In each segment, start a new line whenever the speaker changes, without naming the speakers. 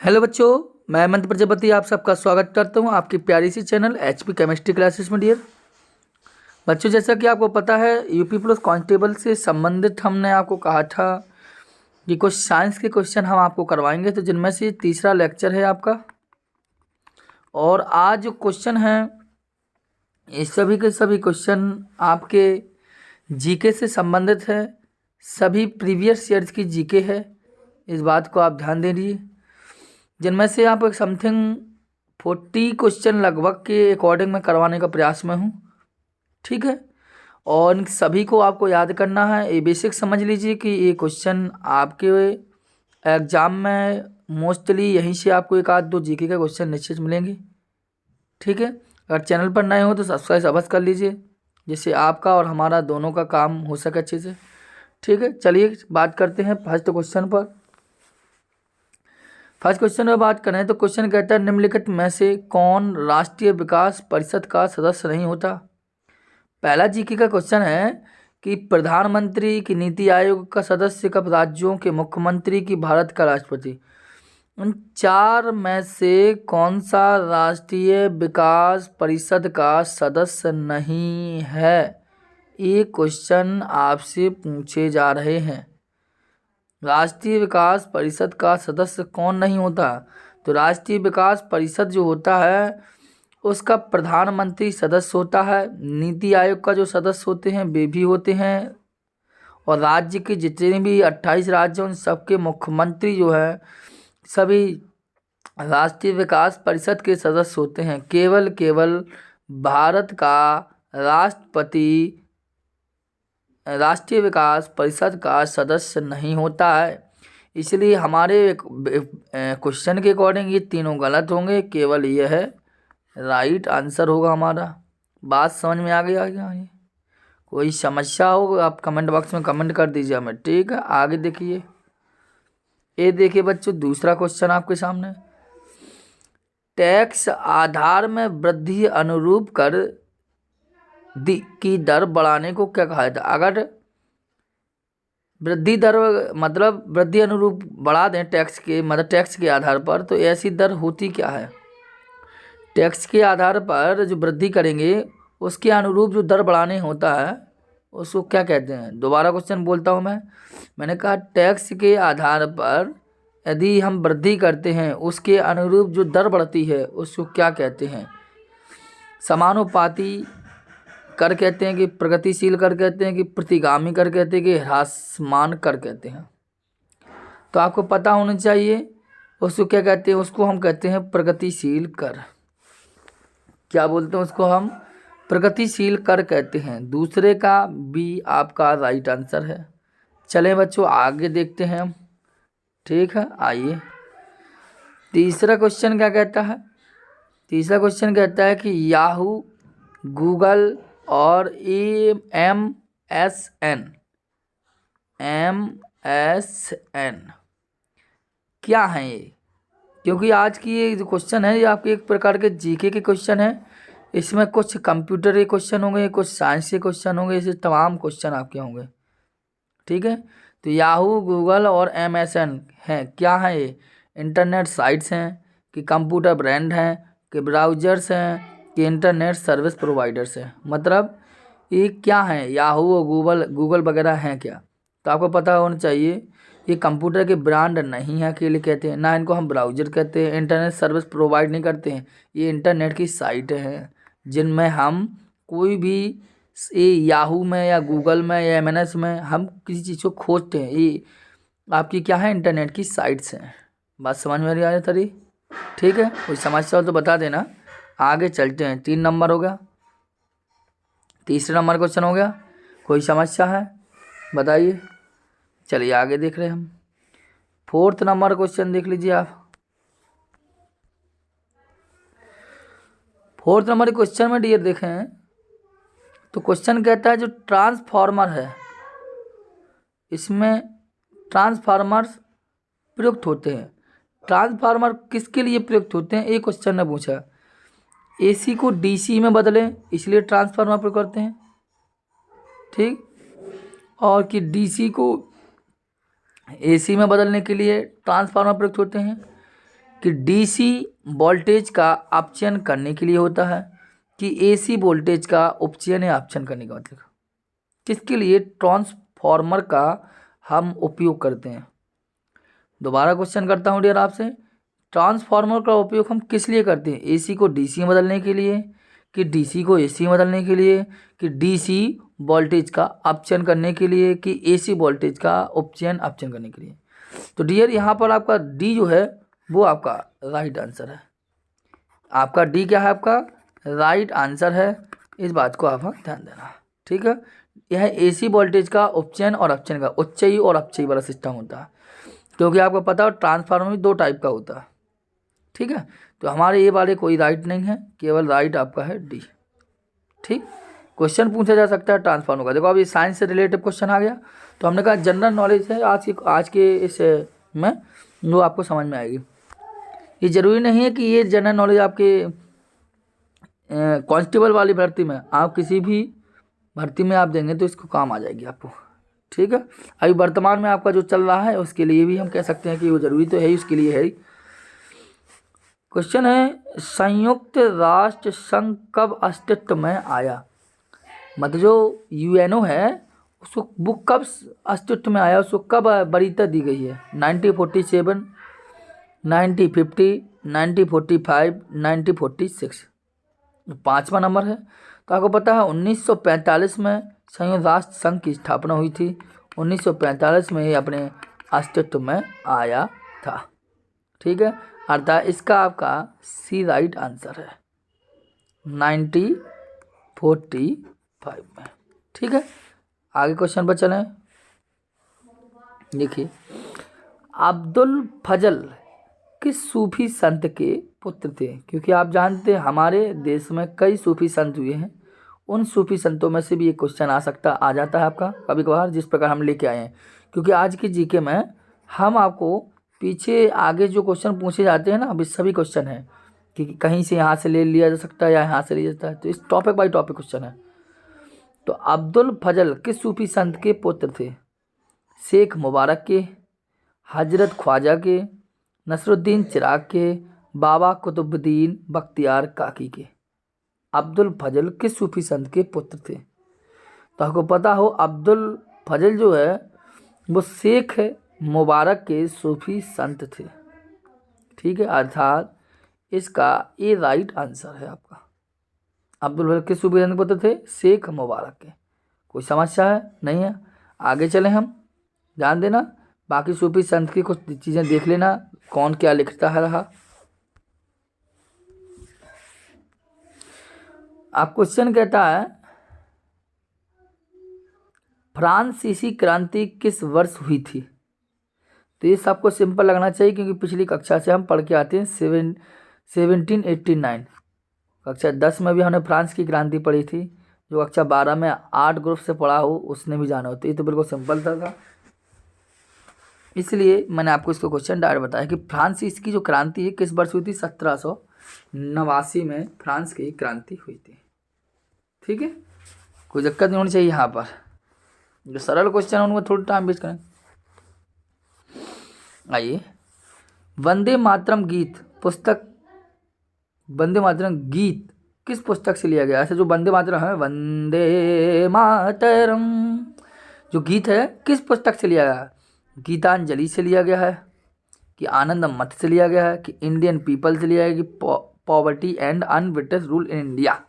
Hello बच्चों, मैं हेमंत प्रजापति आप सबका स्वागत करता हूं आपकी प्यारी सी चैनल एचपी केमिस्ट्री क्लासेस में। डियर बच्चों, जैसा कि आपको पता है यूपी पुलिस कांस्टेबल से संबंधित हमने आपको कहा था कि कुछ साइंस के क्वेश्चन हम आपको करवाएंगे, तो जिनमें से तीसरा लेक्चर है आपका। और आज जो क्वेश्चन है ये सभी के सभी क्वेश्चन आपके जीके से संबंधित है, सभी प्रीवियस ईयर्स की जीके है, इस बात को आप ध्यान दे दीजिए। जिनमें से आप समथिंग 40 क्वेश्चन लगभग के अकॉर्डिंग में करवाने का प्रयास में हूँ, ठीक है। और इन सभी को आपको याद करना है। ये बेसिक समझ लीजिए कि ये क्वेश्चन आपके एग्ज़ाम में मोस्टली यहीं से आपको एक आध दो जीके का क्वेश्चन निश्चित मिलेंगे, ठीक है। अगर चैनल पर नए हो तो सब्सक्राइब अवश्य कर लीजिए, जिससे आपका और हमारा दोनों का काम हो सके अच्छे से, ठीक है। चलिए बात करते हैं फर्स्ट क्वेश्चन पर। फर्स्ट क्वेश्चन में बात करें तो क्वेश्चन कहता है निम्नलिखित में से कौन राष्ट्रीय विकास परिषद का सदस्य नहीं होता। पहला जीके का क्वेश्चन है कि प्रधानमंत्री की नीति आयोग का सदस्य कब राज्यों के मुख्यमंत्री की भारत का राष्ट्रपति। उन चार में से कौन सा राष्ट्रीय विकास परिषद का सदस्य नहीं है, ये क्वेश्चन आपसे पूछे जा रहे हैं। राष्ट्रीय विकास परिषद का सदस्य कौन नहीं होता, तो राष्ट्रीय विकास परिषद जो होता है उसका प्रधानमंत्री सदस्य होता है। नीति आयोग का जो सदस्य होते हैं वे भी होते हैं, और राज्य के जितने भी 28 राज्य उन सबके मुख्यमंत्री जो है सभी राष्ट्रीय विकास परिषद के सदस्य होते हैं। केवल भारत का राष्ट्रपति राष्ट्रीय विकास परिषद का सदस्य नहीं होता है। इसलिए हमारे क्वेश्चन के अकॉर्डिंग ये तीनों गलत होंगे, केवल ये है राइट आंसर होगा हमारा। बात समझ में आ गया क्या? ये कोई समस्या हो आप कमेंट बॉक्स में कमेंट कर दीजिए हमें, ठीक है। आगे देखिए, ये देखिए बच्चों दूसरा क्वेश्चन आपके सामने। टैक्स आधार में वृद्धि अनुरूप कर की दर बढ़ाने को क्या कहा जाता है। अगर वृद्धि दर मतलब वृद्धि अनुरूप बढ़ा दें टैक्स के मतलब टैक्स के आधार पर, तो ऐसी दर होती क्या है। टैक्स के आधार पर जो वृद्धि करेंगे उसके अनुरूप जो दर बढ़ाने होता है उसको क्या कहते हैं। दोबारा क्वेश्चन बोलता हूँ मैंने कहा टैक्स के आधार पर यदि हम वृद्धि करते हैं उसके अनुरूप जो दर बढ़ती है उसको क्या कहते हैं। समानुपाती कर कहते हैं कि प्रगतिशील कर कहते हैं कि प्रतिगामी कर कहते हैं कि ह्रासमान कर कहते हैं। तो आपको पता होना चाहिए उसको क्या कहते हैं। उसको हम कहते हैं प्रगतिशील कर। क्या बोलते हैं उसको हम, प्रगतिशील कर कहते हैं। दूसरे का बी आपका राइट आंसर है। चलें बच्चों आगे देखते हैं हम, ठीक है। आइए तीसरा क्वेश्चन क्या कहता है। तीसरा क्वेश्चन कहता है कि याहू, गूगल और एमएसएन क्या हैं ये। क्योंकि आज की ये जो क्वेश्चन है ये आपके एक प्रकार के जीके के क्वेश्चन है। इसमें कुछ कंप्यूटर के क्वेश्चन होंगे, कुछ साइंस के क्वेश्चन होंगे, इसे तमाम क्वेश्चन आपके होंगे, ठीक है। तो याहू, गूगल और एमएसएन हैं क्या हैं ये। इंटरनेट साइट्स हैं कि कंप्यूटर ब्रांड हैं कि ब्राउजर्स हैं कि इंटरनेट सर्विस प्रोवाइडर्स हैं। मतलब ये क्या हैं, याहू और गूगल वगैरह हैं क्या। तो आपको पता होना चाहिए ये कंप्यूटर के ब्रांड नहीं है अकेले कहते हैं, ना इनको हम ब्राउज़र कहते हैं, इंटरनेट सर्विस प्रोवाइड नहीं करते हैं। ये इंटरनेट की साइट हैं जिनमें हम कोई भी ये याहू में या गूगल में या एमएनएस में हम किसी चीज़ को खोजते हैं। ये आपकी क्या है, इंटरनेट की साइट्स हैं। बात समझ में आ रही तरी, ठीक है। कोई समस्या हो तो बता देना। आगे चलते हैं, 3 नंबर हो गया, तीसरा नंबर क्वेश्चन हो गया। कोई समस्या है बताइए। चलिए आगे देख रहे हैं हम। 4th नंबर क्वेश्चन देख लीजिए आप। 4th नंबर क्वेश्चन में डियर देखें तो क्वेश्चन कहता है जो ट्रांसफार्मर है इसमें ट्रांसफार्मर्स प्रयुक्त होते हैं। ट्रांसफार्मर किसके लिए प्रयुक्त होते हैं, एक क्वेश्चन ने पूछा। एसी को डीसी में बदलें इसलिए ट्रांसफार्मर प्रयोग करते हैं, ठीक। और कि डीसी को एसी में बदलने के लिए ट्रांसफार्मर प्रयुक्त होते हैं, कि डीसी वोल्टेज का अपचयन करने के लिए होता है कि एसी वोल्टेज का उपचयन या अपचयन करने का मतलब किसके लिए ट्रांसफार्मर का हम उपयोग करते हैं। दोबारा क्वेश्चन करता हूँ डियर आपसे, ट्रांसफार्मर का उपयोग हम किस लिए करते हैं, एसी को डीसी में बदलने के लिए कि डीसी को एसी में बदलने के लिए कि डीसी वोल्टेज का अपचयन करने के लिए कि एसी वोल्टेज का उपचयन अपचयन करने के लिए। तो डियर यहाँ पर आपका डी जो है वो आपका राइट आंसर है। आपका डी क्या है, आपका राइट आंसर है। इस बात को आप ध्यान देना, ठीक है। यह एसी वोल्टेज का उपचयन और अपचयन का उच्चयी और अपचयी वाला सिस्टम होता है, क्योंकि आपको पता हो ट्रांसफार्मर में 2 टाइप का होता है, ठीक है। तो हमारे ये वाले कोई राइट नहीं है, केवल राइट आपका है डी, ठीक। क्वेश्चन पूछा जा सकता है ट्रांसफार्मर का। देखो अब ये साइंस से रिलेटेड क्वेश्चन आ गया, तो हमने कहा जनरल नॉलेज है आज के इस में वो आपको समझ में आएगी। ये ज़रूरी नहीं है कि ये जनरल नॉलेज आपके कांस्टेबल वाली भर्ती में, आप किसी भी भर्ती में आप देंगे तो इसको काम आ जाएगी आपको, ठीक है। अभी वर्तमान में आपका जो चल रहा है उसके लिए भी हम कह सकते हैं कि वो ज़रूरी तो है ही, उसके लिए है ही। क्वेश्चन है संयुक्त राष्ट्र संघ कब अस्तित्व में आया, मतलब जो यूएनओ है उसको बुक कब अस्तित्व में आया, उसको कब वरीयता दी गई है, 1947, 1950, 1945, 1946, 5वां नंबर है। तो आपको पता है 1945 में संयुक्त राष्ट्र संघ की स्थापना हुई थी, 1945 में ही अपने अस्तित्व में आया था, ठीक है। अर्थात इसका आपका सी राइट आंसर है 1945 में, ठीक है। आगे क्वेश्चन पर चलें। देखिए अब्दुल फजल किस सूफी संत के पुत्र थे, क्योंकि आप जानते हैं हमारे देश में कई सूफी संत हुए हैं, उन सूफी संतों में से भी एक क्वेश्चन आ जाता है आपका कभी कभार, जिस प्रकार हम लेके आए हैं। क्योंकि आज की जीके में हम आपको पीछे आगे जो क्वेश्चन पूछे जाते हैं ना, अभी सभी क्वेश्चन हैं कि कहीं से यहाँ से ले लिया जा सकता है या यहाँ से लिया जाता है, तो इस टॉपिक बाई टॉपिक क्वेश्चन है। तो अब्दुल फजल किस सूफी संत के पुत्र थे, शेख मुबारक के, हजरत ख्वाजा के, नसरुद्दीन चिराग के, बाबा कुतुबुद्दीन बख्तियार काकी के। अब्दुल फजल किस सूफी संत के पुत्र थे। तो आपको पता हो अब्दुल फजल जो है वो शेख मुबारक के सूफी संत थे, ठीक है। अर्थात इसका ये राइट आंसर है आपका। अब्दुल फजल किस सूफी संत के पुत्र थे, शेख मुबारक के। कोई समस्या है नहीं है, आगे चलें हम, ध्यान देना। बाकी सूफी संत की कुछ चीज़ें देख लेना, कौन क्या लिखता है रहा। आप क्वेश्चन कहता है फ्रांसीसी क्रांति किस वर्ष हुई थी। तो ये सबको सिंपल लगना चाहिए, क्योंकि पिछली कक्षा से हम पढ़ के आते हैं 1789। कक्षा 10 में भी हमने फ्रांस की क्रांति पढ़ी थी, जो कक्षा 12 में 8 ग्रुप से पढ़ा हो उसने भी जाना होता है। ये तो बिल्कुल सिंपल था, इसलिए मैंने आपको इसको क्वेश्चन डायरेक्ट बताया कि फ्रांस की जो क्रांति है किस वर्ष हुई थी, 1789 में फ्रांस की क्रांति हुई थी, ठीक है। कोई दिक्कत नहीं होनी चाहिए यहाँ पर, जो सरल क्वेश्चन है उनको थोड़ा टाइम वेस्ट करें। आइए, वंदे मातरम गीत किस पुस्तक से लिया गया। ऐसे जो वंदे मातरम है, वंदे मातरम जो गीत है किस पुस्तक से लिया गया, गीतांजलि से लिया गया है कि आनंद मठ से लिया गया है कि इंडियन पीपल से लिया गया कि poverty and unBritish rule in India.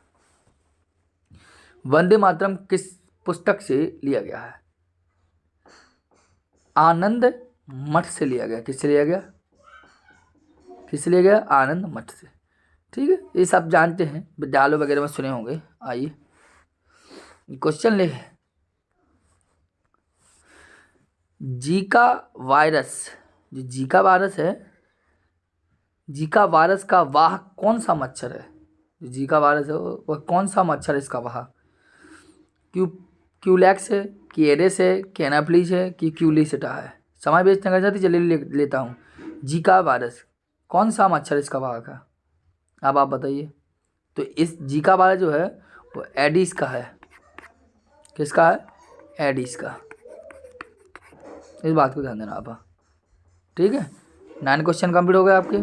Vande Mataram किस पुस्तक से लिया गया है, आनंद मठ से लिया गया। किससे लिया गया, आनंद मठ से, ठीक है। ये सब जानते हैं, विद्यालय वगैरह में सुने होंगे। आइए क्वेश्चन ले, जीका वायरस, जो जीका वायरस है, जीका वायरस का वाहक कौन सा मच्छर है। जो जीका वायरस है वह कौन सा मच्छर है इसका वाहक, क्यूलैक्स है कि एडेस है कि एनाफ्लिस है कि क्यूलिसिटा है। समय वेस्ट नहीं करना चाहती, चलिए लेता हूँ। जीका वायरस कौन सा मच्छर इसका वाहक है, अब आप बताइए। तो इस जीका वायरस जो है वो एडिस का है। किसका है, एडिस का। इस बात को ध्यान देना आप, ठीक है। 9 क्वेश्चन कंप्लीट हो गए आपके।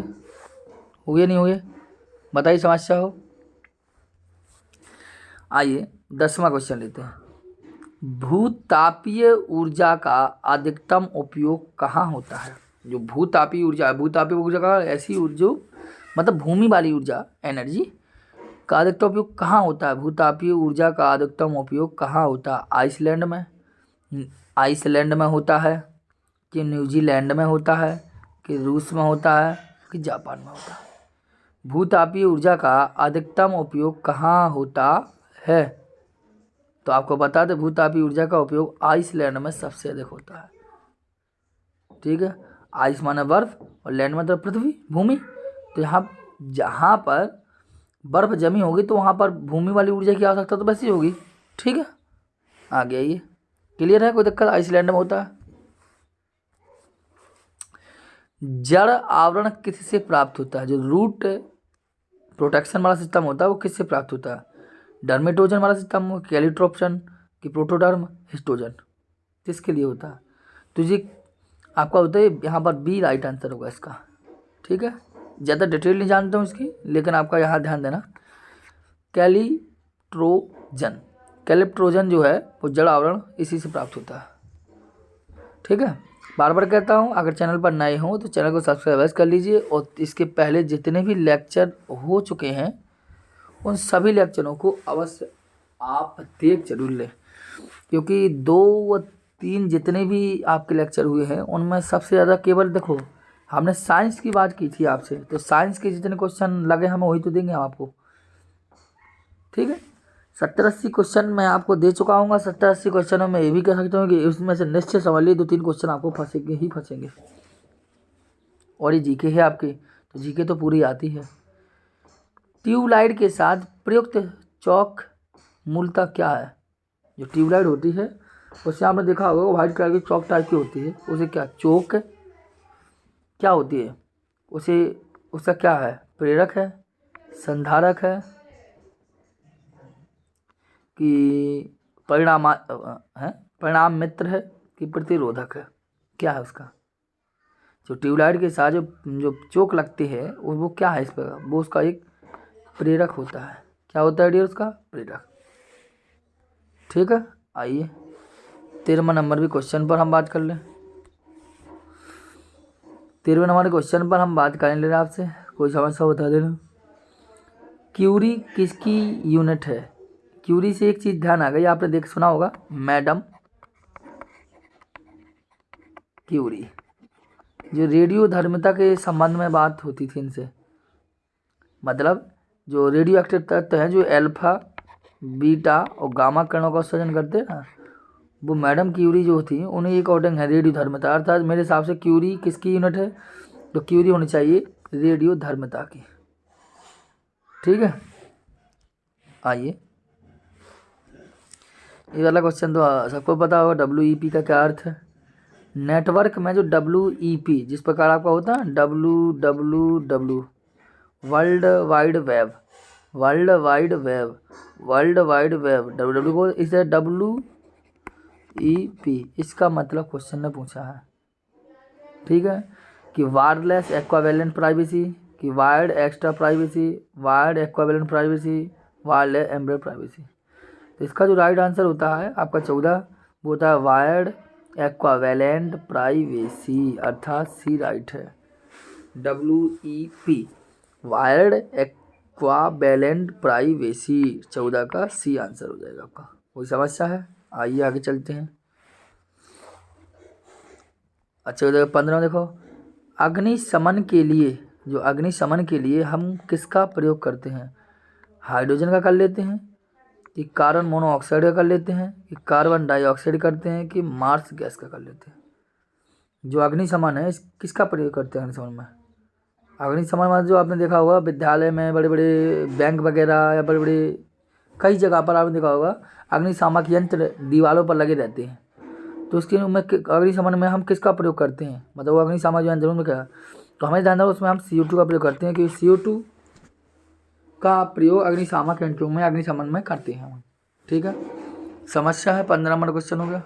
हो गया नहीं हो गया? बताइए समस्या हो। आइए 10वां क्वेश्चन लेते हैं। भूतापीय ऊर्जा का अधिकतम उपयोग कहाँ होता है? जो भूतापीय ऊर्जा है, भूतापीय ऊर्जा का ऐसी ऊर्जा मतलब भूमि वाली ऊर्जा एनर्जी का अधिकतम उपयोग कहाँ होता है? भूतापीय ऊर्जा का अधिकतम उपयोग कहाँ होता है? आइसलैंड में, आइसलैंड में होता है कि न्यूजीलैंड में होता है कि रूस में होता है कि जापान में होता है? भूतापीय ऊर्जा का अधिकतम उपयोग कहाँ होता है? तो आपको बता दें भूतापीय ऊर्जा का उपयोग आइसलैंड में सबसे अधिक होता है। ठीक है, आइस माने बर्फ और लैंड मतलब पृथ्वी, भूमि। तो यहाँ जहाँ पर बर्फ जमी होगी तो वहाँ पर भूमि वाली ऊर्जा की आवश्यकता तो वैसी होगी। ठीक है, आगे आइए। क्लियर है? कोई दिक्कत? आइसलैंड में होता है। जड़ आवरण किससे प्राप्त होता है? जो रूट प्रोटेक्शन वाला सिस्टम होता है वो किससे प्राप्त होता है? डर्मेटोजन वाला सिस्टम, कैलिट्रोप्सन कि प्रोटोडर्म, हिस्टोजन, किसके लिए होता है? तो जी आपका होता है यहाँ पर बी राइट आंसर होगा इसका। ठीक है, ज़्यादा डिटेल नहीं जानता हूँ इसकी, लेकिन आपका यहाँ ध्यान देना। कैलिट्रोजन, कैलिप्ट्रोजन जो है वो जड़ आवरण इसी से प्राप्त होता है। ठीक है, बार बार कहता हूँ अगर चैनल पर नए हो तो चैनल को सब्सक्राइब कर लीजिए और इसके पहले जितने भी लेक्चर हो चुके हैं उन सभी लेक्चरों को अवश्य आप देख जरूर लें, क्योंकि 2 व 3 जितने भी आपके लेक्चर हुए हैं उनमें सबसे ज़्यादा केवल देखो हमने साइंस की बात की थी आपसे, तो साइंस के जितने क्वेश्चन लगे हमें वही तो देंगे हम आपको। ठीक है, 70-80 क्वेश्चन मैं आपको दे चुका हूँ। 70-80 क्वेश्चनों में ये भी कह सकता हूँ कि उसमें से निश्चित समझ लीजिए 2-3 क्वेश्चन आपको फंसेंगे ही फंसेंगे। और ये जीके है आपकी, तो जीके तो पूरी आती है। ट्यूबलाइट के साथ प्रयुक्त चौक मूलतः क्या है? जो ट्यूबलाइट होती है उससे आपने देखा होगा व्हाइट कलर की चौक टाइप की होती है, उसे क्या चौक क्या होती है? उसे उसका क्या है? प्रेरक है, संधारक है कि परिणाम मित्र है कि प्रतिरोधक है? क्या है उसका? जो ट्यूबलाइट के साथ जो चोक लगती है वो क्या है? इस पर वो उसका एक प्रेरक होता है। क्या होता है डियर? उसका प्रेरक। ठीक है, आइए 13वां नंबर भी क्वेश्चन पर हम बात कर लें। 13वें नंबर क्वेश्चन पर हम बात करें ले आपसे, कोई समस्या बता देना। क्यूरी किसकी यूनिट है? क्यूरी से एक चीज़ ध्यान आ गई, आपने देख सुना होगा मैडम क्यूरी। जो रेडियो धर्मिता के संबंध में बात होती थी इनसे, मतलब जो रेडियो एक्टिव तत्व हैं जो अल्फा बीटा और गामा किरणों का उत्सर्जन करते हैं ना, वो मैडम क्यूरी जो थी उन्हीं अकॉर्डिंग है रेडियो धर्मिता। अर्थात मेरे हिसाब से क्यूरी किसकी यूनिट है? तो क्यूरी होनी चाहिए रेडियो धर्मिता की। ठीक है, आइए ये वाला क्वेश्चन तो सबको पता होगा। WEP का क्या अर्थ है? नेटवर्क में जो WEP जिस प्रकार आपका होता है WWW world wide web, world wide web, world wide web, WW को इसे WEP इसका मतलब क्वेश्चन ने पूछा है। ठीक है, कि वायरलेस एक्वावेलेंट प्राइवेसी, कि wired extra privacy, wired equivalent privacy, wireless embedded privacy. तो इसका जो राइट आंसर होता है आपका 14 वो होता है वायर्ड एक्वावेलेंट प्राइवेसी, अर्थात सी राइट है। WEP वायर्ड एक्वावेलेंट प्राइवेसी 14 का सी आंसर हो जाएगा आपका। कोई समस्या है? आइए आगे चलते हैं। अच्छा हो जाएगा। 15 देखो, अग्निशमन के लिए, जो अग्निशमन के लिए हम किसका प्रयोग करते हैं? हाइड्रोजन का कर लेते हैं कि कार्बन मोनोऑक्साइड का कर लेते हैं कि कार्बन डाइऑक्साइड करते हैं कि मार्स गैस का कर लेते हैं? जो अग्निशमन है किसका प्रयोग करते हैं अग्निशमन में? अग्निशमन में जो आपने देखा होगा विद्यालय में, बड़े बड़े बैंक वगैरह या बड़े बड़े कई जगह पर आपने देखा होगा अग्निशामक यंत्र दीवारों पर लगे रहते हैं। तो उसके में अग्निशमन में हम किसका प्रयोग करते हैं? मतलब वो अग्निशामक यंत्र में क्या, तो हमें ध्यान रखना उसमें हम CO2 का प्रयोग करते हैं, कि CO2 का प्रयोग अग्निशामक यंत्रों में अग्निशमन में करते हैं हम। ठीक है, समस्या है। 15 नंबर क्वेश्चन हो गया।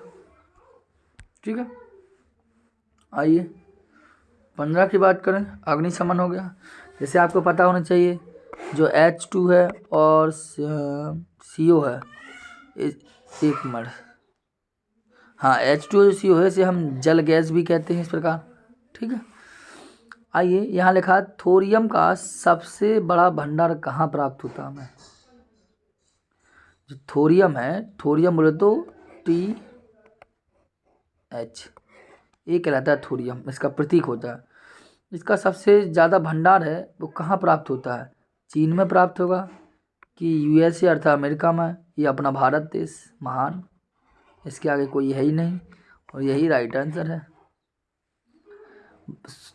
ठीक है, आइए 15 की बात करें, अग्निशमन हो गया। जैसे आपको पता होना चाहिए जो H2 है और CO है, एक मिनट, हाँ H2 जो CO है इसे हम जल गैस भी कहते हैं इस प्रकार। ठीक है, आइए यहाँ लिखा थोरियम का सबसे बड़ा भंडार कहाँ प्राप्त होता है हमें। जो थोरियम है, थोरियम बोले तो TH, ये कहलाता है थोरियम, इसका प्रतीक होता है। इसका सबसे ज़्यादा भंडार है वो कहाँ प्राप्त होता है, चीन में प्राप्त होगा कि USA अर्थात अमेरिका में, ये अपना भारत देश महान, इसके आगे कोई है ही नहीं, और यही राइट आंसर है।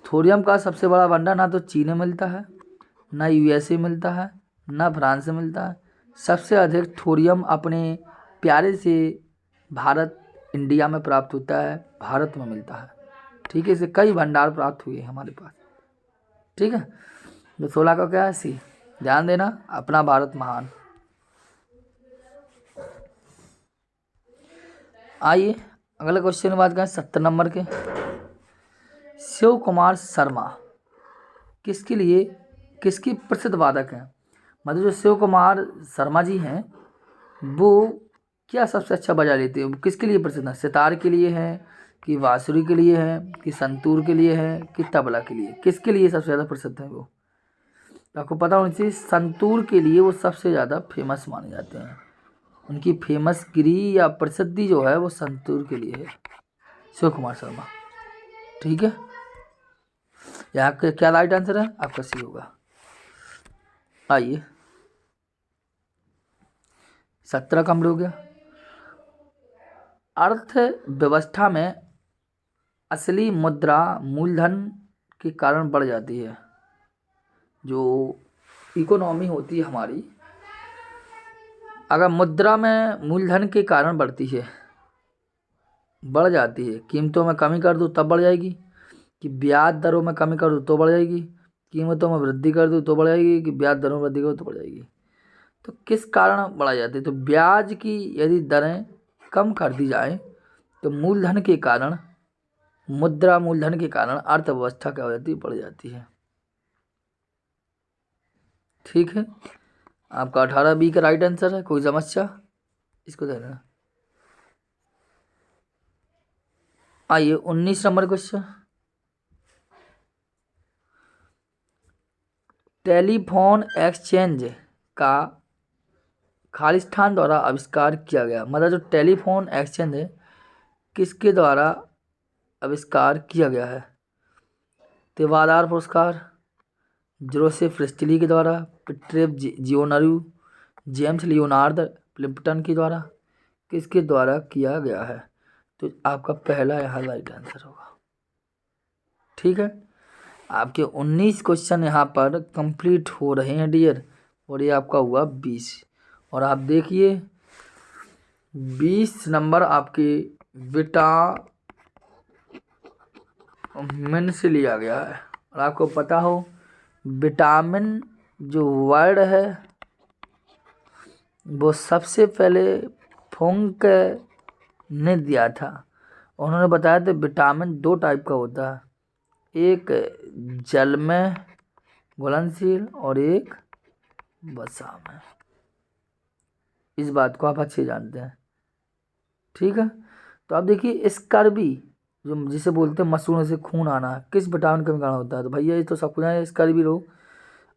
थोरियम का सबसे बड़ा भंडार ना तो चीन में मिलता है, ना USA मिलता है, ना फ्रांस में मिलता है। सबसे अधिक थोरियम अपने प्यारे से भारत इंडिया में प्राप्त होता है, भारत में मिलता है। ठीक है, इसे कई भंडार प्राप्त हुए हैं हमारे पास। ठीक है, तो 16 का क्या है, सी। ध्यान देना, अपना भारत महान। आइए अगले क्वेश्चन की बात करें 70 नंबर के। शिव कुमार शर्मा किसकी प्रसिद्ध वादक हैं। मतलब जो शिव कुमार शर्मा जी हैं वो क्या सबसे अच्छा बजा लेते हैं, वो किसके लिए प्रसिद्ध हैं, सितार के लिए हैं कि बांसुरी के लिए हैं कि संतूर के लिए हैं कि तबला के लिए, किसके लिए सबसे ज़्यादा प्रसिद्ध हैं वो। तो आपको पता होना चाहिए संतूर के लिए वो सबसे ज़्यादा फेमस माने जाते हैं, उनकी फेमस गिरी या प्रसिद्धि जो है वो संतूर के लिए है, शिव कुमार शर्मा। ठीक है, यहाँ का क्या राइट आंसर है आपका, सी होगा। आइए 17 कम्प्लीट हो गया। अर्थव्यवस्था में असली मुद्रा मूलधन के कारण बढ़ जाती है। जो इकोनॉमी होती है हमारी, अगर मुद्रा में मूलधन के कारण बढ़ती है, बढ़ जाती है, कीमतों में कमी कर दूँ तब बढ़ जाएगी, कि ब्याज दरों में कमी कर दूँ तो बढ़ जाएगी, कीमतों में वृद्धि कर दूँ तो बढ़ जाएगी, कि ब्याज दरों में वृद्धि कर दूँ तो बढ़ जाएगी। तो किस कारण बढ़ाई जाती है, तो ब्याज की यदि दरें कम कर दी जाए तो मूलधन के कारण, मुद्रा मूलधन के कारण अर्थव्यवस्था क्या हो जाती है, बढ़ जाती है। ठीक है, आपका 18B का राइट आंसर है। कोई समस्या इसको देना। आइए 19 नंबर क्वेश्चन। टेलीफोन एक्सचेंज का खालिस्तान द्वारा आविष्कार किया गया। मतलब जो टेलीफोन एक्सचेंज है किसके द्वारा आविष्कार किया गया है, तिवादार पुरस्कार, जोसेफ प्रिस्टली के द्वारा, पिट्रेव जियोनारू, जेम्स लियोनार्ड प्लिम्पटन के द्वारा, किसके द्वारा किया गया है। तो आपका पहला यहाँ राइट आंसर होगा। ठीक है, आपके 19 क्वेश्चन यहाँ पर कंप्लीट हो रहे हैं डियर, और ये आपका हुआ 20। और आप देखिए 20 नंबर आपके विटामिन से लिया गया है। और आपको पता हो विटामिन जो वर्ड है वो सबसे पहले फुंक ने दिया था। उन्होंने बताया था विटामिन 2 टाइप का होता है, एक जल में घुलनशील और एक वसा में। इस बात को आप अच्छे जानते हैं। ठीक है, तो आप देखिए स्कर्वी जो जिसे बोलते हैं मसूड़ों से खून आना, किस विटामिन के कारण होता है। तो भैया ये तो सब कुछ है, स्कर्वी रोग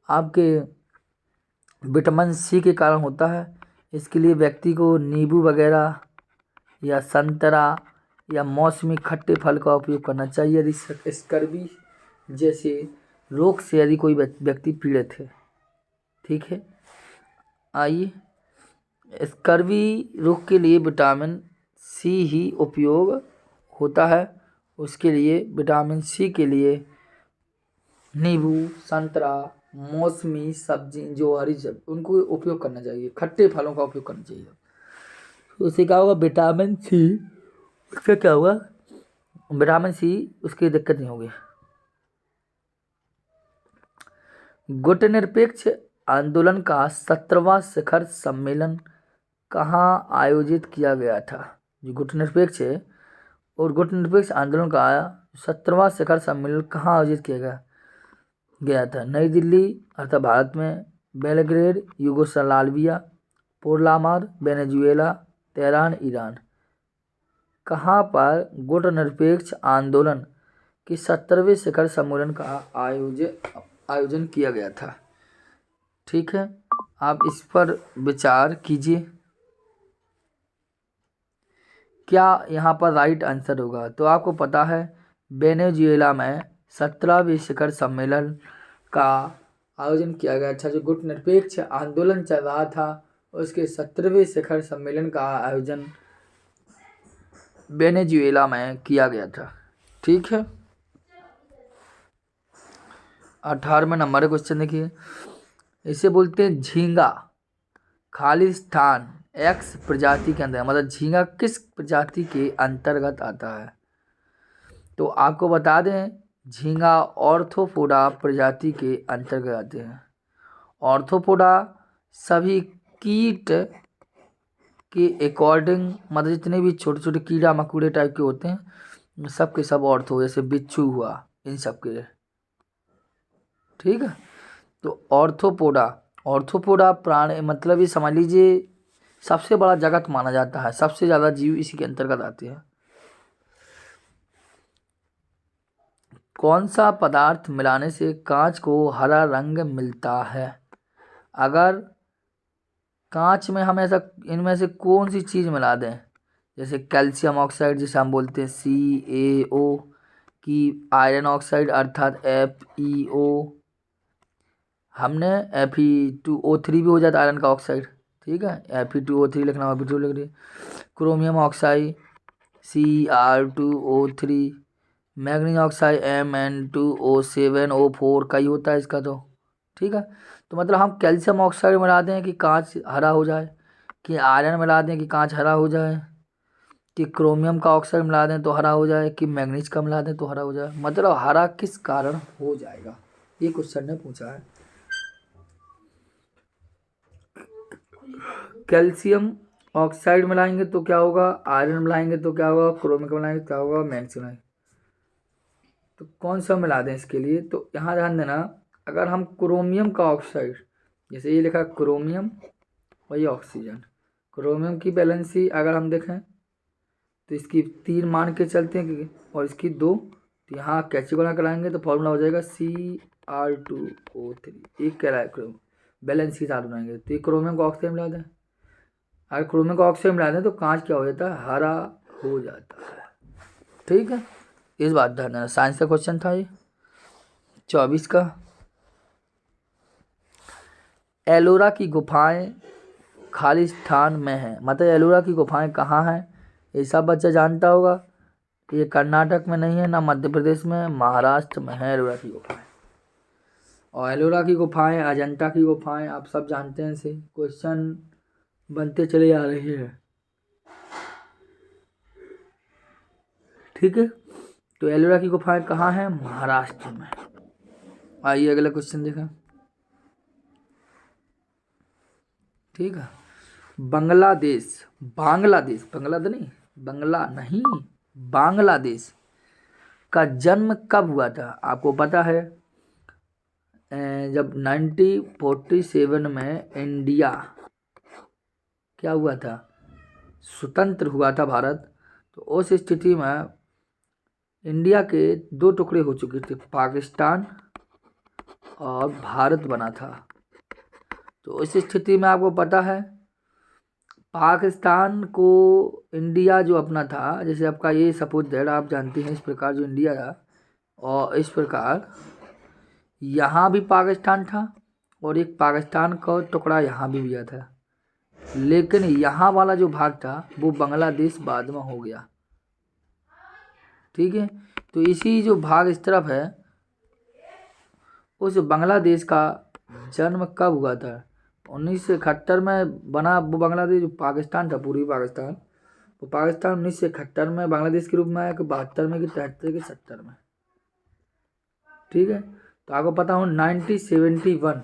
आपके विटामिन C के कारण होता है। इसके लिए व्यक्ति को नींबू वगैरह या संतरा या मौसमी खट्टे फल का उपयोग करना चाहिए यदि स्कर्वी जैसे रोग से यदि कोई व्यक्ति पीड़ित है। ठीक है, आइए स्कर्वी रोग के लिए विटामिन C ही उपयोग होता है। उसके लिए विटामिन C के लिए नींबू, संतरा, मौसमी सब्जी जो हरी सब्जी उनको उपयोग करना चाहिए, खट्टे फलों का उपयोग करना चाहिए। तो उससे क्या होगा, विटामिन C, उससे क्या होगा, विटामिन C उसकी दिक्कत नहीं होगी। गुटनिरपेक्ष आंदोलन का 17वां शिखर सम्मेलन कहाँ आयोजित किया गया था। जो गुटनिरपेक्ष है और गुटनिरपेक्ष आंदोलन का 17वां शिखर सम्मेलन कहाँ आयोजित किया गया था? नई दिल्ली अर्थात भारत में, Belgrade Yugoslavia, Porlamar Venezuela, Tehran Iran. कहाँ पर गुटनिरपेक्ष आंदोलन के 17वें शिखर सम्मेलन का आयोजन किया गया था? ठीक है, आप इस पर विचार कीजिए, क्या यहाँ पर राइट आंसर होगा? तो आपको पता है वेनेजुएला में 17वें शिखर सम्मेलन का आयोजन किया गया था। जो गुटनिरपेक्ष आंदोलन चल रहा था उसके 17वें शिखर सम्मेलन का आयोजन वेनेजुएला में किया गया था। ठीक है, 18वें नंबर का क्वेश्चन देखिए, इसे बोलते हैं झींगा खालिस्तान एक्स प्रजाति के अंदर, मतलब झींगा किस प्रजाति के अंतर्गत आता है? तो आपको बता दें झींगा ऑर्थोपोडा प्रजाति के अंतर्गत आते हैं। ऑर्थोपोडा सभी कीट के अकॉर्डिंग, मतलब जितने भी छोटे छोटे कीड़ा मकोड़े टाइप के होते हैं सब के सब ऑर्थो, जैसे बिच्छू हुआ, इन सब के। ठीक है, तो ऑर्थोपोडा प्राणी, मतलब ये समझ लीजिए सबसे बड़ा जगत माना जाता है, सबसे ज़्यादा जीव इसी के अंतर्गत आते हैं। कौन सा पदार्थ मिलाने से कांच को हरा रंग मिलता है? अगर कांच में हम ऐसा, इनमें से कौन सी चीज़ मिला दें, जैसे कैल्शियम ऑक्साइड जिसे हम बोलते हैं CaO, की आयरन ऑक्साइड अर्थात FeO, हमने Fe2O3 भी हो जाता है आयरन का ऑक्साइड। ठीक है, Fe2O3 लिखना, Fe2 लिख रही, chromium oxide Cr2O3, magnesium oxide Mn2O7O4 का ही होता है इसका। तो ठीक है, तो मतलब हम कैल्शियम ऑक्साइड मिला दें कि कांच हरा हो जाए, कि आयरन मिला दें कि कांच हरा हो जाए, कि क्रोमियम का ऑक्साइड मिला दें तो हरा हो जाए, कि मैग्नीशियम का मिला दें तो हरा हो जाए, मतलब हरा किस कारण हो जाएगा, ये क्वेश्चन ने पूछा है। कैल्शियम ऑक्साइड मिलाएंगे तो क्या होगा, आयरन मिलाएंगे तो क्या होगा, क्रोमियम मिलाएंगे तो क्या होगा, मैग्नीशियम मिलाएंगे तो कौन सा मिला दें इसके लिए? तो यहाँ ध्यान देना, अगर हम क्रोमियम का ऑक्साइड, जैसे ये लिखा क्रोमियम और ये ऑक्सीजन, क्रोमियम की वैलेंसी अगर हम देखें तो इसकी 3 मान के चलते हैं और इसकी 2, तो यहाँ कैची गुणा कराएंगे तो फॉर्मूला हो जाएगा Cr2O3, एक कह रहा है बैलेंस के साथ बनाएंगे, तो ये क्रोमियम का ऑक्साइड मिला दें। अगर क्रोमियम का ऑक्साइड मिला दें तो कांच क्या हो जाता है, हरा हो जाता है। ठीक है, इस बात ध्यान देना। साइंस का क्वेश्चन था ये 24 का। एलोरा की गुफाएं खालिस्तान में है, मतलब एलोरा की गुफाएं कहाँ हैं, ये सब बच्चा जानता होगा। ये कर्नाटक में नहीं है, ना मध्य प्रदेश में, महाराष्ट्र में है एलोरा की गुफाएं। और एलोरा की गुफाएं, अजंता की गुफाएं, आप सब जानते हैं, इसे क्वेश्चन बनते चले आ रहे हैं। ठीक है, तो एलोरा की गुफाएं कहाँ हैं, महाराष्ट्र में। आइए अगला क्वेश्चन देखा। ठीक है, बांग्लादेश बांग्लादेश का जन्म कब हुआ था? आपको पता है जब 1947 में इंडिया क्या हुआ था, स्वतंत्र हुआ था भारत, तो उस स्थिति में इंडिया के 2 टुकड़े हो चुके थे, पाकिस्तान और भारत बना था। तो इस स्थिति में आपको पता है पाकिस्तान को इंडिया जो अपना था, जैसे आपका ये सपोज दैट आप जानते हैं, इस प्रकार जो इंडिया था, और इस प्रकार यहाँ भी पाकिस्तान था और एक पाकिस्तान का टुकड़ा यहाँ भी दिया था, लेकिन यहाँ वाला जो भाग था वो बांग्लादेश बाद में हो गया। ठीक है, तो इसी जो भाग इस तरफ है, उस बांग्लादेश का जन्म कब हुआ था? 1971 में बना वो बांग्लादेश, जो पाकिस्तान था पूर्वी पाकिस्तान, वो पाकिस्तान 1971 में बांग्लादेश के रूप में आया, कि 72 में, कि 73 कि 70 में। ठीक है, तो आपको पता हो 1971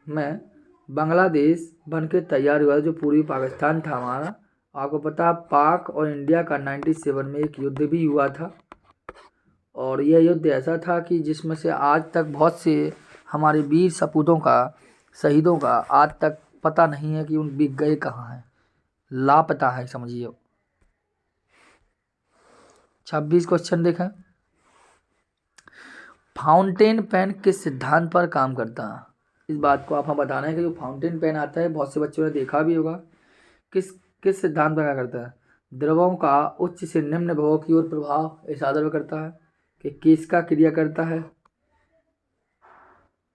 में बांग्लादेश बन के तैयार हुआ, जो पूर्वी पाकिस्तान था हमारा, आपको पता है पाक और इंडिया का 97 में एक युद्ध भी हुआ था, और यह युद्ध ऐसा था कि जिसमें से आज तक बहुत से हमारे वीर सपूतों का, शहीदों का आज तक पता नहीं है कि उन भी गए कहाँ हैं, लापता है समझिए। 26 क्वेश्चन देखें। फाउंटेन पेन किस सिद्धांत पर काम करता है? इस बात को आप हम बताना है कि जो फाउंटेन पेन आता है बहुत से बच्चों ने देखा भी होगा, किस किस सिद्धांत पर क्या करता है? द्रवों का उच्च से निम्न विभव की ओर प्रभाव इस आधार पर करता है कि किसका क्रिया करता है?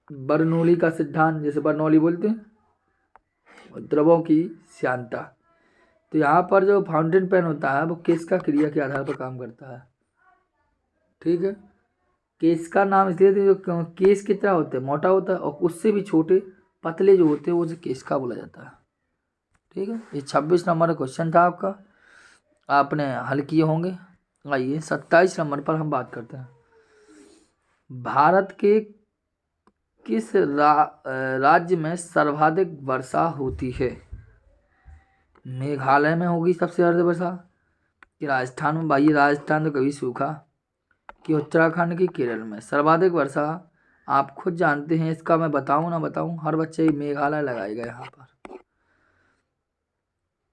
बर्नौली का सिद्धांत, जैसे बर्नौली बोलते हैं, और द्रवों की श्यानता। तो यहाँ पर जो फाउंटेन पेन होता है वो किसका क्रिया के आधार पर काम करता है? ठीक है, केस का नाम इसलिए जो केस कितना होता है, मोटा होता है, और उससे भी छोटे पतले जो होते हैं वो केस का बोला जाता है। ठीक है, ये 26 नंबर का क्वेश्चन था आपका, आपने हल किए होंगे। आइए 27 नंबर पर हम बात करते हैं। भारत के किस राज्य में सर्वाधिक वर्षा होती है? मेघालय में होगी सबसे ज़्यादा वर्षा, कि राजस्थान में? भाई राजस्थान तो कभी सूखा, कि उत्तराखंड की केरल में सर्वाधिक वर्षा? आप खुद जानते हैं, इसका मैं बताऊं ना बताऊं, हर बच्चे मेघालय लगाएगा यहाँ पर।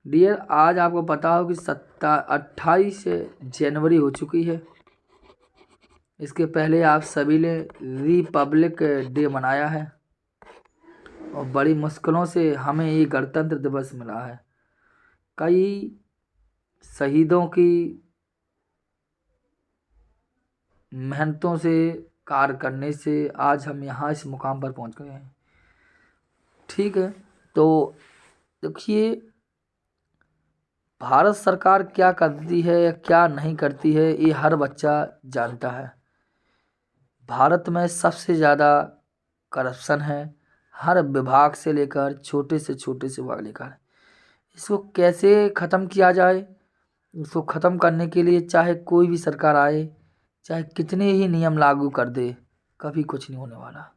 डियर, आज आपको पता हो कि 28 जनवरी हो चुकी है। इसके पहले आप सभी ने रिपब्लिक डे मनाया है, और बड़ी मुश्किलों से हमें ये गणतंत्र दिवस मिला है। कई शहीदों की मेहनतों से, कार्य करने से आज हम यहाँ इस मुकाम पर पहुँच गए हैं। ठीक है, तो देखिए भारत सरकार क्या करती है या क्या नहीं करती है ये हर बच्चा जानता है। भारत में सबसे ज़्यादा करप्शन है, हर विभाग से लेकर छोटे से विभाग लेकर। इसको कैसे ख़त्म किया जाए? इसको ख़त्म करने के लिए चाहे कोई भी सरकार आए, चाहे कितने ही नियम लागू कर दे, कभी कुछ नहीं होने वाला।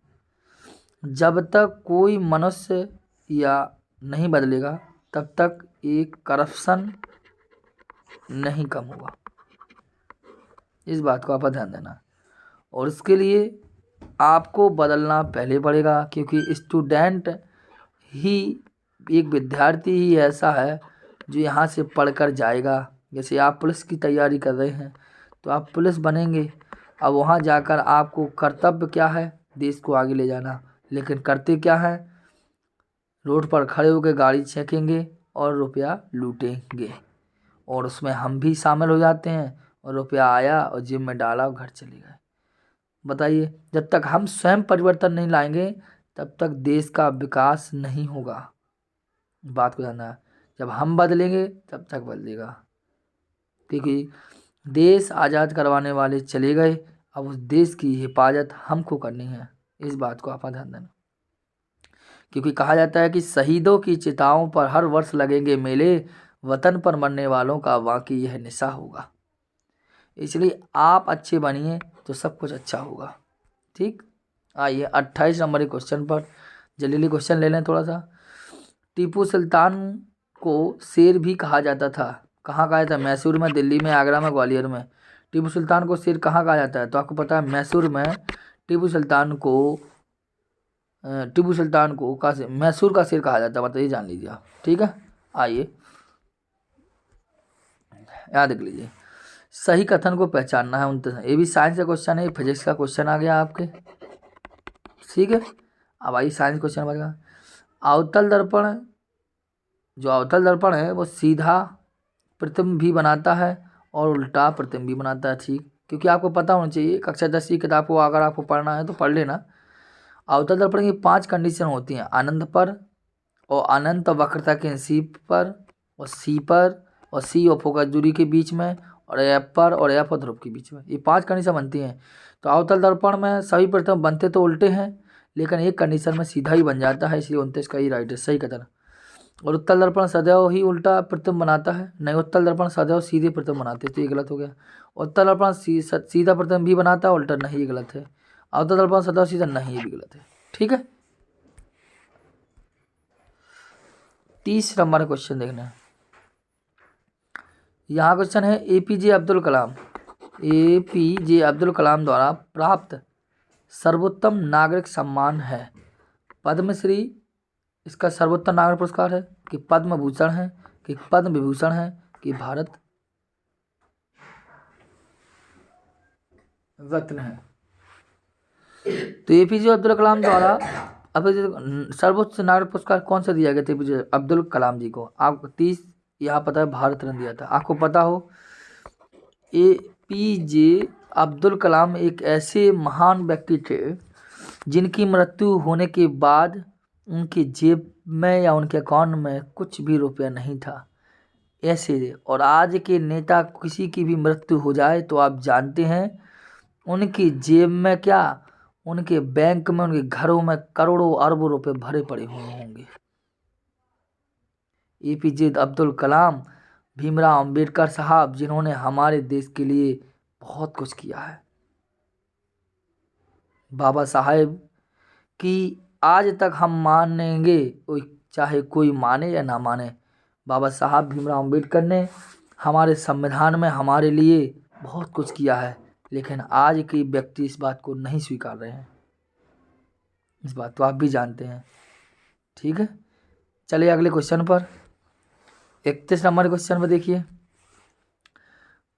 जब तक कोई मनुष्य या नहीं बदलेगा तब तक एक करप्शन नहीं कम होगा। इस बात को आप ध्यान देना, और इसके लिए आपको बदलना पहले पड़ेगा, क्योंकि स्टूडेंट ही, एक विद्यार्थी ही ऐसा है जो यहाँ से पढ़कर जाएगा। जैसे आप पुलिस की तैयारी कर रहे हैं तो आप पुलिस बनेंगे, अब वहाँ जाकर आपको कर्तव्य क्या है? देश को आगे ले जाना। लेकिन करते क्या है? रोड पर खड़े होकर गाड़ी छेकेंगे और रुपया लूटेंगे, और उसमें हम भी शामिल हो जाते हैं, और रुपया आया और जेब में डाला और घर चले गए। बताइए, जब तक हम स्वयं परिवर्तन नहीं लाएंगे तब तक देश का विकास नहीं होगा। बात को जानना है, जब हम बदलेंगे तब तक बदलेगा, क्योंकि देश आज़ाद करवाने वाले चले गए, अब उस देश की हिफाजत हमको करनी है। इस बात को आप ध्यान देना, क्योंकि कहा जाता है कि शहीदों की चिताओं पर हर वर्ष लगेंगे मेले, वतन पर मरने वालों का वाकई यह निशा होगा। इसलिए आप अच्छे बनिए तो सब कुछ अच्छा होगा। ठीक, आइए 28 नंबर के क्वेश्चन पर जल्दी क्वेश्चन ले लें थोड़ा सा। टीपू सुल्तान को शेर भी कहा जाता था, कहाँ कहा जाता है? मैसूर में, दिल्ली में, आगरा में, ग्वालियर में। टीपू सुल्तान को शेर कहाँ कहा जाता है? तो आपको पता है मैसूर में टीपू सुल्तान को मैसूर का शेर कहा जाता है, बताइए, जान लीजिए आप। ठीक है, आइए याद रख लीजिए। सही कथन को पहचानना है 29, ये भी साइंस का क्वेश्चन है, फिजिक्स का क्वेश्चन आ गया आपके। ठीक है, अब आइए साइंस क्वेश्चन बनेगा। अवतल दर्पण, जो अवतल दर्पण है वो सीधा प्रतिबिंब भी बनाता है और उल्टा प्रतिबिंब भी बनाता है। ठीक, क्योंकि आपको पता होना चाहिए, कक्षा 10 की किताब को अगर आपको पढ़ना है तो पढ़ लेना। अवतल दर्पण की 5 कंडीशन होती हैं, अनंत पर, और अनंत वक्रता के सी पर, और सी पर, और सी और फोकस दूरी के बीच में, और एफ पर, और एफ और ध्रुव के बीच में। ये 5 कंडीशन बनती हैं। तो अवतल दर्पण में सभी प्रतिबिंब बनते तो उल्टे हैं, लेकिन एक कंडीशन में सीधा ही बन जाता है, इसलिए 29 का ही राइट है, सही कथन। और उत्तल दर्पण सदैव ही उल्टा प्रतिबिंब बनाता है, नहीं, उत्तल दर्पण सदैव सीधे प्रतिबिंब बनाते हैं, तो ये गलत हो गया। उत्तल दर्पण सीधा प्रतिबिंब भी बनाता है, उल्टा नहीं, ये गलत है। अवतल दर्पण सदैव सीधा, नहीं, ये भी गलत है। ठीक है, 30 नंबर क्वेश्चन देखना है। यहाँ क्वेश्चन है एपीजे अब्दुल कलाम, एपीजे अब्दुल कलाम द्वारा प्राप्त सर्वोत्तम नागरिक सम्मान है पद्मश्री, इसका सर्वोत्तम नागरिक पुरस्कार है कि पद्म भूषण है कि पद्म विभूषण है कि भारत रत्न है। तो एपीजे अब्दुल कलाम द्वारा अब सर्वोच्च नागरिक पुरस्कार कौन सा दिया गया था एपीजे अब्दुल कलाम जी को? आपको 30 यहाँ पता है भारत रत्न दिया था। आपको पता हो एपीजे अब्दुल कलाम एक ऐसे महान व्यक्ति थे जिनकी मृत्यु होने के बाद उनकी जेब में या उनके अकाउंट में कुछ भी रुपया नहीं था ऐसे। और आज के नेता किसी की भी मृत्यु हो जाए तो आप जानते हैं उनकी जेब में क्या, उनके बैंक में, उनके घरों में करोड़ों अरबों रुपए भरे पड़े हुए होंगे। एपीजे अब्दुल कलाम, भीमराव अंबेडकर साहब, जिन्होंने हमारे देश के लिए बहुत कुछ किया है। बाबा साहेब की आज तक हम मानेंगे, चाहे कोई माने या ना माने, बाबा साहब भीमराव अंबेडकर ने हमारे संविधान में हमारे लिए बहुत कुछ किया है, लेकिन आज के व्यक्ति इस बात को नहीं स्वीकार रहे हैं। इस बात तो आप भी जानते हैं। ठीक है, चलिए अगले क्वेश्चन पर। 31 नंबर क्वेश्चन पर देखिए,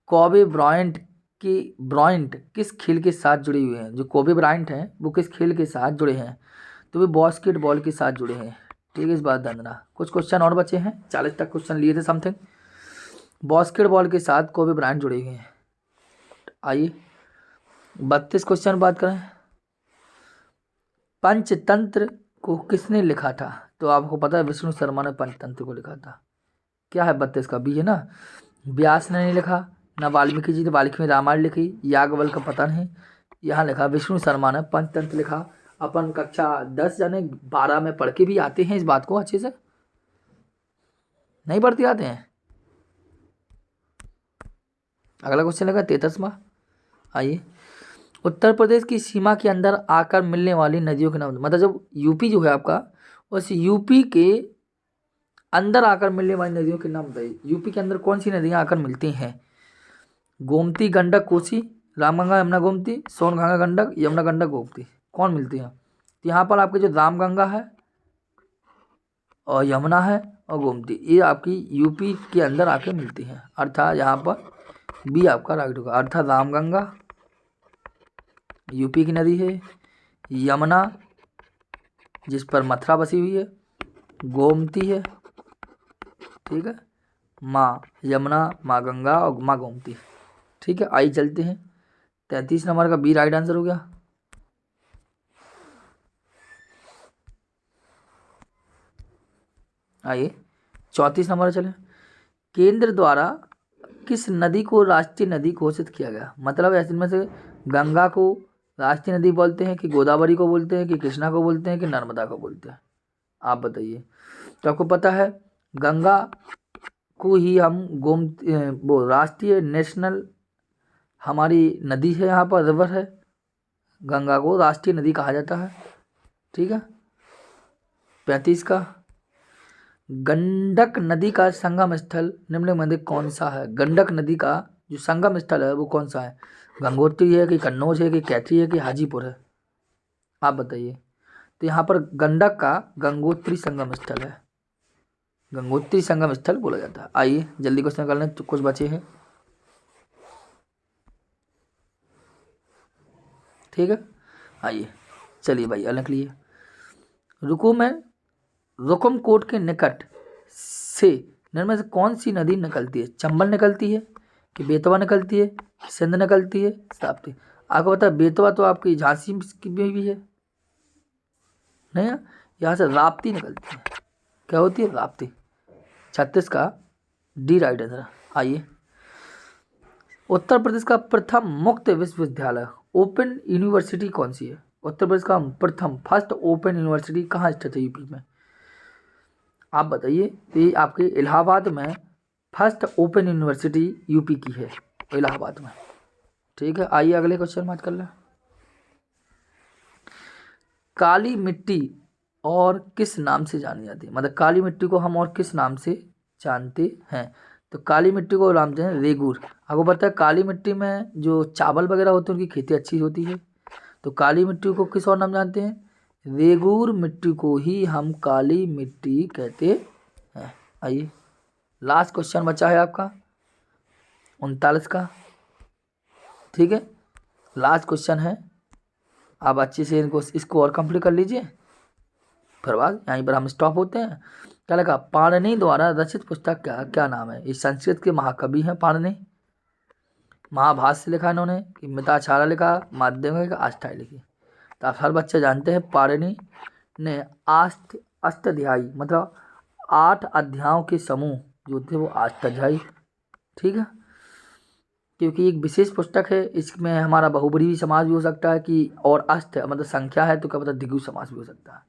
कोबे ब्रायंट किस खेल के साथ जुड़े हुए हैं? जो कोबे ब्रायंट हैं वो किस खेल के साथ जुड़े हैं? तो वे बास्केटबॉल के साथ जुड़े हैं। ठीक है, इस बात ध्यान देना। कुछ क्वेश्चन और बचे हैं, 40 तक क्वेश्चन लिए थे समथिंग। बास्केटबॉल के साथ कोबे ब्रायंट जुड़े हुए हैं। आइए 32 क्वेश्चन बात करें। पंचतंत्र को किसने लिखा था? तो आपको पता है विष्णु शर्मा ने पंचतंत्र को लिखा था। क्या है 32 का बी है ना। व्यास ने नहीं लिखा, ना वाल्मीकि जी ने वाल्मीकि में रामायण लिखी, याज्ञवल्क्य का पता नहीं। यहाँ लिखा विष्णु शर्मा ने पंचतंत्र लिखा। अपन कक्षा 10 यानी 12 में पढ़ के भी आते हैं इस बात को, अच्छे से नहीं पढ़ते आते हैं। अगला क्वेश्चन लगा 33वां। आइए, उत्तर प्रदेश की सीमा के अंदर आकर मिलने वाली नदियों के नाम। मतलब जब यूपी जो है आपका, उस यूपी के अंदर आकर मिलने वाली नदियों के नाम बताइए। यूपी के अंदर कौन सी नदियाँ आकर मिलती हैं? गोमती, गंडक, कोसी, रामगंगा, यमुना, गोमती, सोनगंगा, गंडक, यमुना, गंडक, गोमती, कौन मिलती हैं? तो यहाँ पर आपके जो रामगंगा है और यमुना है और गोमती, ये आपकी यूपी के अंदर आके मिलती हैं। अर्थात यहाँ पर बी आपका राइट होगा। अर्थात रामगंगा यूपी की नदी है, यमुना जिस पर मथुरा बसी हुई है, गोमती है। ठीक है, माँ यमुना, माँ गंगा और माँ गोमती। ठीक है, आइए चलते हैं। 33 नंबर का बी राइट आंसर हो गया। आइए 34 नंबर चले। केंद्र द्वारा किस नदी को राष्ट्रीय नदी घोषित किया गया? मतलब ऐसे में से गंगा को राष्ट्रीय नदी बोलते हैं कि गोदावरी को बोलते हैं कि कृष्णा को बोलते हैं कि नर्मदा को बोलते हैं? आप बताइए। तो आपको पता है गंगा को ही हम वो राष्ट्रीय नेशनल हमारी नदी है, यहाँ पर रिवर है, गंगा को राष्ट्रीय नदी कहा जाता है। ठीक है, 35 का, गंडक नदी का संगम स्थल निम्नलिखित में से कौन सा है? गंडक नदी का जो संगम स्थल है वो कौन सा है? गंगोत्री है कि कन्नौज है कि कैथी है कि हाजीपुर है? आप बताइए। तो यहाँ पर गंडक का गंगोत्री संगम स्थल है, गंगोत्री संगम स्थल बोला जाता है। आइए जल्दी क्वेश्चन कर लें, तो कुछ बचे हैं। ठीक है, आइए चलिए भाई अलग लिए। रुकुमकोट के निकट से निम्न में से कौन सी नदी निकलती है? चंबल निकलती है कि बेतवा निकलती है कि सिंध निकलती है, ताप्ती? आपको पता है बेतवा तो आपकी झांसी की भी है नहीं है? यहाँ से राप्ती निकलती है। क्या होती है? राप्ती। 36 का डी राइट आंसर। आइए, उत्तर प्रदेश का प्रथम मुक्त विश्वविद्यालय ओपन यूनिवर्सिटी कौन सी है? उत्तर प्रदेश का प्रथम फर्स्ट ओपन यूनिवर्सिटी कहाँ स्थित है यूपी में? आप बताइए। तो ये आपके इलाहाबाद में फर्स्ट ओपन यूनिवर्सिटी यूपी की है, इलाहाबाद में। ठीक है, आइए अगले क्वेश्चन बात कर लें। काली मिट्टी और किस नाम से जानी जाती है? मतलब काली मिट्टी को हम और किस नाम से जानते हैं? तो काली मिट्टी को नामते हैं रेगूर। आपको पता है काली मिट्टी में जो चावल वगैरह होते हैं उनकी खेती अच्छी होती है। तो काली मिट्टी को किस और नाम जानते हैं? रेगूर मिट्टी को ही हम काली मिट्टी कहते हैं। आइए लास्ट क्वेश्चन बचा है आपका 39 का, ठीक है, लास्ट क्वेश्चन है। आप अच्छे से इसको और कंप्लीट कर लीजिए, फिर बाद यहीं पर हम स्टॉप होते हैं। क्या लगा? पाणिनि द्वारा रचित पुस्तक क्या क्या नाम है? ये संस्कृत के महाकवि हैं पाणिनि। महाभाष्य लिखा इन्होंने, कि मिताक्षरा लिखा, माध्यमिक अष्टाई लिखी। तो आप हर बच्चे जानते हैं पाणिनि ने अष्टाध्यायी मतलब 8 अध्यायों के समूह जो थे वो अष्टाध्यायी, ठीक है, क्योंकि एक विशेष पुस्तक है। इसमें हमारा बहुब्रीहि समास भी हो सकता है कि, और अष्ट मतलब संख्या है तो क्या पता द्विगु समास भी हो सकता है,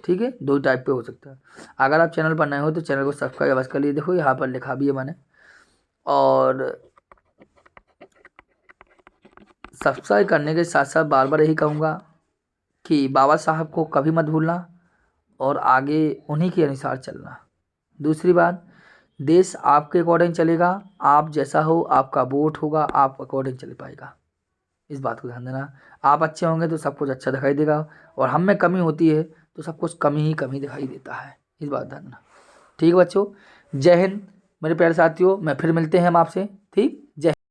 ठीक है, 2 टाइप पे हो सकता है। अगर आप चैनल पर नए हो तो चैनल को सब्सक्राइब अवश्य कर लीजिए। देखो यहाँ पर लिखा भी है मैंने, और सब्सक्राइब करने के साथ साथ बार बार यही कहूँगा कि बाबा साहब को कभी मत भूलना और आगे उन्हीं के अनुसार चलना। दूसरी बात, देश आपके अकॉर्डिंग चलेगा, आप जैसा हो आपका वोट होगा, आप अकॉर्डिंग चल पाएगा, इस बात को ध्यान देना। आप अच्छे होंगे तो सब कुछ अच्छा दिखाई देगा, और हम में कमी होती है तो सब कुछ कमी दिखाई देता है, इस बात ध्यान देना। ठीक है बच्चों, जय हिंद मेरे प्यारे साथियों, मैं फिर मिलते हैं हम आपसे, ठीक।